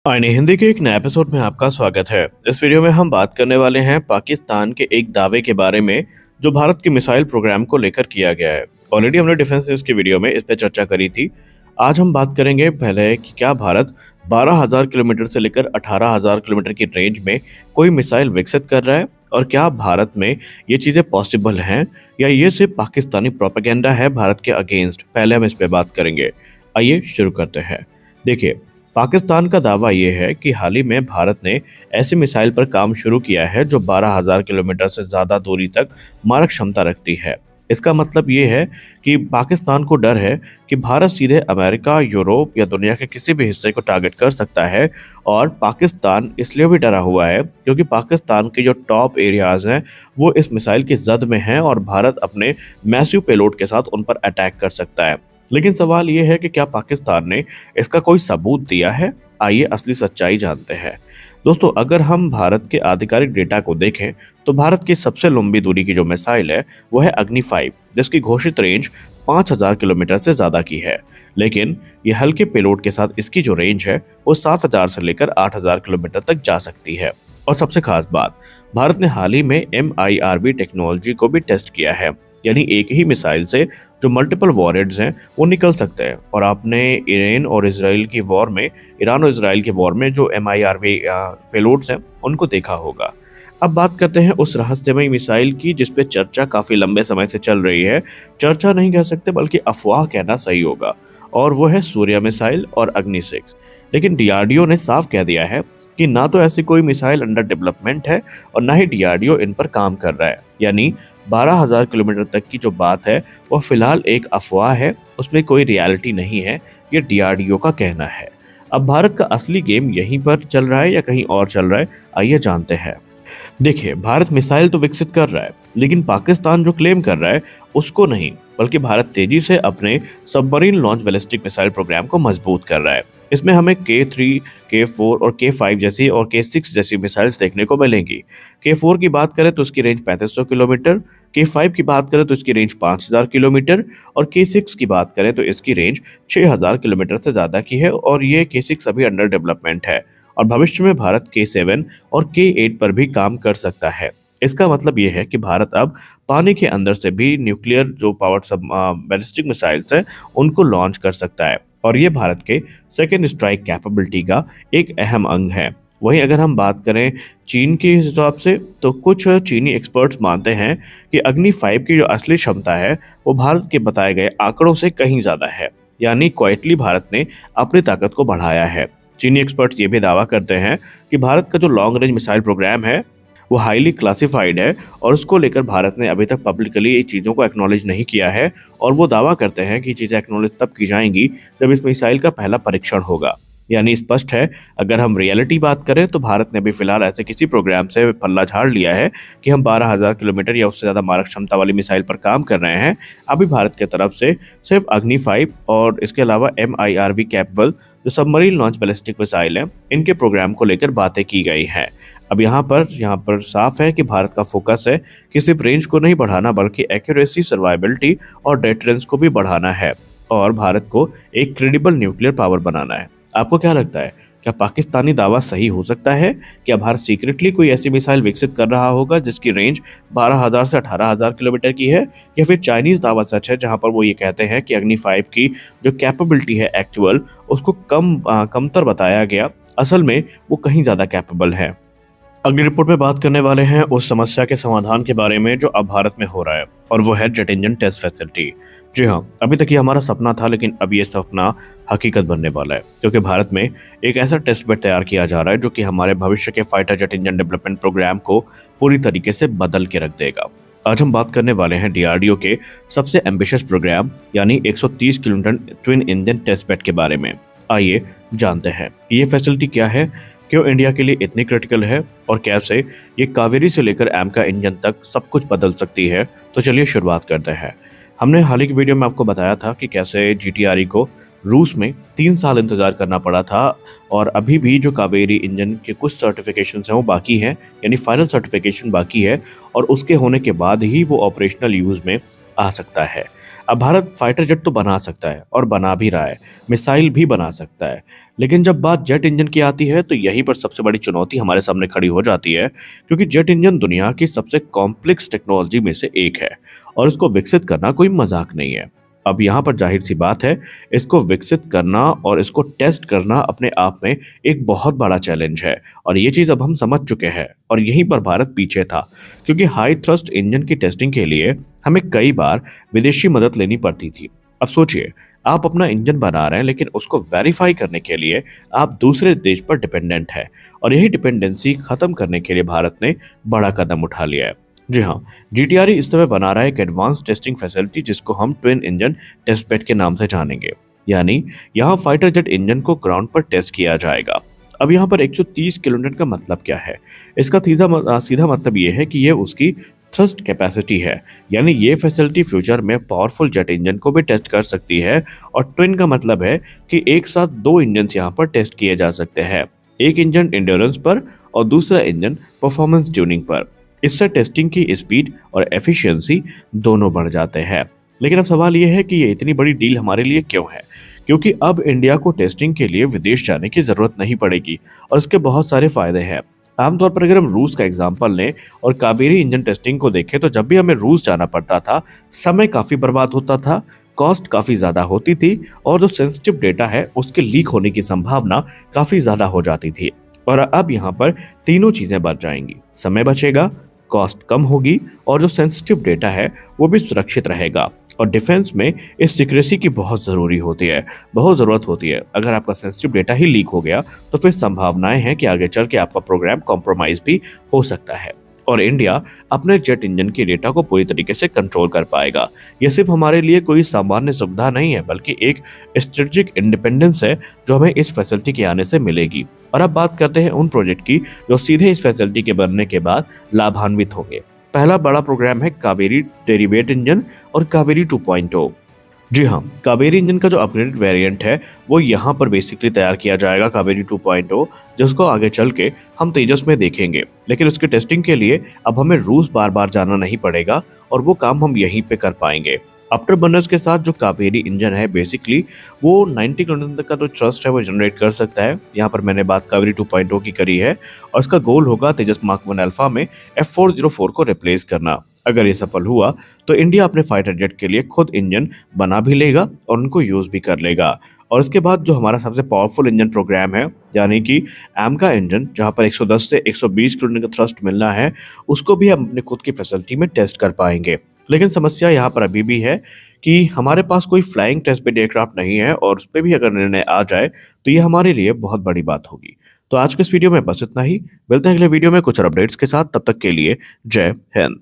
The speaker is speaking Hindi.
आईने हिंदी के एक नए एपिसोड में आपका स्वागत है। इस वीडियो में हम बात करने वाले हैं पाकिस्तान के एक दावे के बारे में जो भारत के मिसाइल प्रोग्राम को लेकर किया गया है। ऑलरेडी हमने डिफेंस न्यूज की वीडियो में इस पर चर्चा करी थी। आज हम बात करेंगे पहले कि क्या भारत 12,000 किलोमीटर से लेकर 18,000 किलोमीटर की रेंज में कोई मिसाइल विकसित कर रहा है और क्या भारत में ये चीज़ें पॉसिबल हैं या ये सिर्फ पाकिस्तानी प्रोपेगेंडा है भारत के अगेंस्ट। पहले हम इस पर बात करेंगे। आइए शुरू करते हैं। देखिए, पाकिस्तान का दावा यह है कि हाल ही में भारत ने ऐसी मिसाइल पर काम शुरू किया है जो 12,000 किलोमीटर से ज़्यादा दूरी तक मारक क्षमता रखती है। इसका मतलब ये है कि पाकिस्तान को डर है कि भारत सीधे अमेरिका, यूरोप या दुनिया के किसी भी हिस्से को टारगेट कर सकता है। और पाकिस्तान इसलिए भी डरा हुआ है क्योंकि पाकिस्तान के जो टॉप एरियाज हैं वो इस मिसाइल की जद में हैं और भारत अपने मैसिव पेलोड के साथ उन पर अटैक कर सकता है। लेकिन सवाल ये है कि क्या पाकिस्तान ने इसका कोई सबूत दिया है। आइए असली सच्चाई जानते हैं। दोस्तों, अगर हम भारत के आधिकारिक डेटा को देखें तो भारत की सबसे लंबी दूरी की जो मिसाइल है वो है अग्नि 5, जिसकी घोषित रेंज 5,000 किलोमीटर से ज़्यादा की है। लेकिन ये हल्के पेलोड के साथ इसकी जो रेंज है वो 7,000 से लेकर 8,000 किलोमीटर तक जा सकती है। और सबसे खास बात, भारत ने हाल ही में MIRV टेक्नोलॉजी को भी टेस्ट किया है, यानी एक ही मिसाइल से जो मल्टीपल वॉरहेड्स हैं वो निकल सकते हैं। और आपने ईरान और इसराइल की वॉर में जो MIRV पेलोड्स हैं उनको देखा होगा। अब बात करते हैं उस रहस्यमयी मिसाइल की जिस पे चर्चा काफ़ी लंबे समय से चल रही है। चर्चा नहीं कह सकते बल्कि अफवाह कहना सही होगा, और वो है सूर्य मिसाइल और अग्नि 6। लेकिन DRDO ने साफ कह दिया है कि ना तो ऐसी कोई मिसाइल अंडर डेवलपमेंट है और ना ही DRDO इन पर काम कर रहा है। यानी 12,000 किलोमीटर तक की जो बात है वो फिलहाल एक अफवाह है, उसमें कोई रियलिटी नहीं है। ये DRDO का कहना है। अब भारत का असली गेम यहीं पर चल रहा है या कहीं और चल रहा है, आइए जानते हैं। देखिए, भारत मिसाइल तो विकसित कर रहा है लेकिन पाकिस्तान जो क्लेम कर रहा है उसको नहीं, बल्कि भारत तेजी से अपने submarine launch ballistic missile programme को मजबूत कर रहा है। इसमें हमें K3, K4 और K5 जैसी और K6 जैसी मिसाइल्स देखने को मिलेंगी। K4 की बात करें तो इसकी रेंज 3500 किलोमीटर, K5 की बात करें तो इसकी रेंज 5,000 किलोमीटर और K6 की बात करें तो इसकी रेंज 6,000 किलोमीटर से ज़्यादा की है। और ये K6 अभी अंडर डेवलपमेंट है और भविष्य में भारत K7 और K8 पर भी काम कर सकता है। इसका मतलब ये है कि भारत अब पानी के अंदर से भी न्यूक्लियर जो पावर्ड सब बैलिस्टिक मिसाइल्स हैं उनको लॉन्च कर सकता है, और ये भारत के सेकेंड स्ट्राइक कैपेबिलिटी का एक अहम अंग है। वहीं अगर हम बात करें चीन के हिसाब से तो कुछ चीनी एक्सपर्ट्स मानते हैं कि अग्नि 5 की जो असली क्षमता है वो भारत के बताए गए आंकड़ों से कहीं ज़्यादा है। यानी क्वाइटली भारत ने अपनी ताकत को बढ़ाया है। चीनी एक्सपर्ट्स ये भी दावा करते हैं कि भारत का जो लॉन्ग रेंज मिसाइल प्रोग्राम है वो हाईली क्लासिफाइड है और उसको लेकर भारत ने अभी तक पब्लिकली ये चीज़ों को एक्नॉलेज नहीं किया है। और वो दावा करते हैं कि चीज़ें एक्नॉलेज तब की जाएंगी जब इस मिसाइल का पहला परीक्षण होगा। यानी स्पष्ट है, अगर हम रियलिटी बात करें तो भारत ने भी फिलहाल ऐसे किसी प्रोग्राम से पल्ला झाड़ लिया है कि हम 12,000 किलोमीटर या उससे ज़्यादा मारक क्षमता वाली मिसाइल पर काम कर रहे हैं। अभी भारत की तरफ से सिर्फ अग्नि 5 और इसके अलावा MIRV कैपेबल जो सबमरीन लॉन्च बैलिस्टिक मिसाइल हैं इनके प्रोग्राम को लेकर बातें की गई हैं। अब यहाँ पर साफ है कि भारत का फोकस है कि सिर्फ रेंज को नहीं बढ़ाना बल्कि एक्यूरेसी, सर्वाइबिलिटी और डेटरेंस को भी बढ़ाना है और भारत को एक क्रेडिबल न्यूक्लियर पावर बनाना है। आपको क्या लगता है, क्या पाकिस्तानी दावा सही हो सकता है? क्या भारत सीक्रेटली कोई ऐसी मिसाइल विकसित कर रहा होगा जिसकी रेंज 12,000 से 18,000 किलोमीटर की है, या फिर चाइनीज दावा सच है जहां पर वो ये कहते हैं कि अग्नि 5 की जो कैपेबिलिटी है एक्चुअल उसको कमतर बताया गया, असल में वो कहीं ज़्यादा कैपेबल है। अगली रिपोर्ट में बात करने वाले हैं उस समस्या के समाधान के बारे में जो अब भारत में हो रहा है, और वो है जेट इंजन टेस्ट फैसिलिटी। जी हाँ, अभी तक ये हमारा सपना था लेकिन अब ये सपना हकीकत बनने वाला है क्योंकि भारत में एक ऐसा टेस्ट बेड तैयार किया जा रहा है जो कि हमारे भविष्य के fighter jet engine development programme को पूरी तरीके से बदल के रख देगा। आज हम बात करने वाले हैं DRDO के सबसे एम्बिशियस प्रोग्राम यानी 130 kiloton twin engine test bed के बारे में। आइए जानते हैं ये फैसिलिटी क्या है, क्यों इंडिया के लिए इतनी क्रिटिकल है और कैसे ये कावेरी से लेकर AMCA इंजन तक सब कुछ बदल सकती है। तो चलिए शुरुआत करते हैं। हमने हाल ही की वीडियो में आपको बताया था कि कैसे GTRE को रूस में 3 साल इंतजार करना पड़ा था और अभी भी जो कावेरी इंजन के कुछ सर्टिफिकेशन हैं वो बाकी हैं, यानी फाइनल सर्टिफिकेशन बाकी है और उसके होने के बाद ही वो ऑपरेशनल यूज़ में आ सकता है। अब भारत फाइटर जेट तो बना सकता है और बना भी रहा है, मिसाइल भी बना सकता है, लेकिन जब बात जेट इंजन की आती है तो यहीं पर सबसे बड़ी चुनौती हमारे सामने खड़ी हो जाती है, क्योंकि जेट इंजन दुनिया की सबसे कॉम्प्लेक्स टेक्नोलॉजी में से एक है और इसको विकसित करना कोई मजाक नहीं है। अब यहाँ पर जाहिर सी बात है, इसको विकसित करना और इसको टेस्ट करना अपने आप में एक बहुत बड़ा चैलेंज है और ये चीज़ अब हम समझ चुके हैं और यहीं पर भारत पीछे था, क्योंकि हाई थ्रस्ट इंजन की टेस्टिंग के लिए हमें कई बार विदेशी मदद लेनी पड़ती थी। अब सोचिए, आप अपना इंजन बना रहे हैं लेकिन उसको वेरीफाई करने के लिए आप दूसरे देश पर डिपेंडेंट है और यही डिपेंडेंसी खत्म करने के लिए भारत ने बड़ा कदम उठा लिया है। जी हाँ, जीटीआरई इस समय बना रहा है एक एडवांस टेस्टिंग फैसिलिटी जिसको हम ट्विन इंजन टेस्ट बेड के नाम से जानेंगे। यानी यहाँ फाइटर जेट इंजन को ग्राउंड पर टेस्ट किया जाएगा। अब यहाँ पर 130 किलोमीटर का मतलब क्या है? इसका सीधा मतलब ये है कि ये उसकी थ्रस्ट कैपेसिटी है। यानी ये फैसिलिटी फ्यूचर में पावरफुल जेट इंजन को भी टेस्ट कर सकती है और ट्विन का मतलब है कि एक साथ दो इंजन यहाँ पर टेस्ट किए जा सकते हैं, एक इंजन इंड्योरेंस पर और दूसरा इंजन परफॉर्मेंस ट्यूनिंग पर। इससे टेस्टिंग की स्पीड और एफिशिएंसी दोनों बढ़ जाते हैं। लेकिन अब सवाल यह है कि ये इतनी बड़ी डील हमारे लिए क्यों है? क्योंकि अब इंडिया को टेस्टिंग के लिए विदेश जाने की जरूरत नहीं पड़ेगी और इसके बहुत सारे फायदे हैं। आमतौर पर अगर हम रूस का एग्जाम्पल लें और कावेरी इंजन टेस्टिंग को देखें तो जब भी हमें रूस जाना पड़ता था, समय काफी बर्बाद होता था, कॉस्ट काफी ज्यादा होती थी और जो सेंसिटिव डेटा है उसके लीक होने की संभावना काफी ज्यादा हो जाती थी। और अब यहाँ पर तीनों चीजें बच जाएंगी, समय बचेगा, कॉस्ट कम होगी और जो सेंसिटिव डेटा है वो भी सुरक्षित रहेगा। और डिफेंस में इस सिक्रेसी की बहुत ज़रूरी होती है, बहुत ज़रूरत होती है। अगर आपका सेंसिटिव डेटा ही लीक हो गया तो फिर संभावनाएं हैं कि आगे चल के आपका प्रोग्राम कॉम्प्रोमाइज भी हो सकता है और इंडिया अपने जेट इंजन के डेटा को पूरी तरीके से कंट्रोल कर पाएगा। ये सिर्फ हमारे लिए कोई सामान्य सुविधा नहीं है, बल्कि एक स्ट्रेटेजिक इंडिपेंडेंस है जो हमें इस फैसिलिटी के आने से मिलेगी। और अब बात करते हैं उन प्रोजेक्ट की जो सीधे इस फैसिलिटी के बनने के बाद लाभान्वित होंगे। पहला बड़ा प्रोग्राम है कावेरी डेरिवेट इंजन और कावेरी 2.0। जी हाँ, कावेरी इंजन का जो अपग्रेडेड वेरिएंट है वो यहाँ पर बेसिकली तैयार किया जाएगा, कावेरी 2.0, जिसको आगे चल के हम तेजस में देखेंगे। लेकिन उसके टेस्टिंग के लिए अब हमें रूस बार बार जाना नहीं पड़ेगा और वो काम हम यहीं पे कर पाएंगे। आफ्टर बर्नर्स के साथ जो कावेरी इंजन है बेसिकली वो 90 किलोमीटर तक का जो थ्रस्ट है वो जनरेट कर सकता है। यहाँ पर मैंने बात कावेरी 2.0 की करी है और इसका गोल होगा तेजस मार्क 1 अल्फा में F404 को रिप्लेस करना। अगर ये सफल हुआ तो इंडिया अपने फाइटर जेट के लिए खुद इंजन बना भी लेगा और उनको यूज भी कर लेगा। और इसके बाद जो हमारा सबसे पावरफुल इंजन प्रोग्राम है यानी कि एमका इंजन, जहां पर 110 से 120 किलोमीटर का थ्रस्ट मिलना है, उसको भी हम अपने खुद की फैसिलिटी में टेस्ट कर पाएंगे। लेकिन समस्या यहाँ पर अभी भी है कि हमारे पास कोई फ्लाइंग टेस्ट बेड एयरक्राफ्ट नहीं है और उस पर भी अगर निर्णय आ जाए तो ये हमारे लिए बहुत बड़ी बात होगी। तो आज के इस वीडियो में बस इतना ही। मिलते हैं अगले वीडियो में कुछ और अपडेट्स के साथ, तब तक के लिए जय हिंद।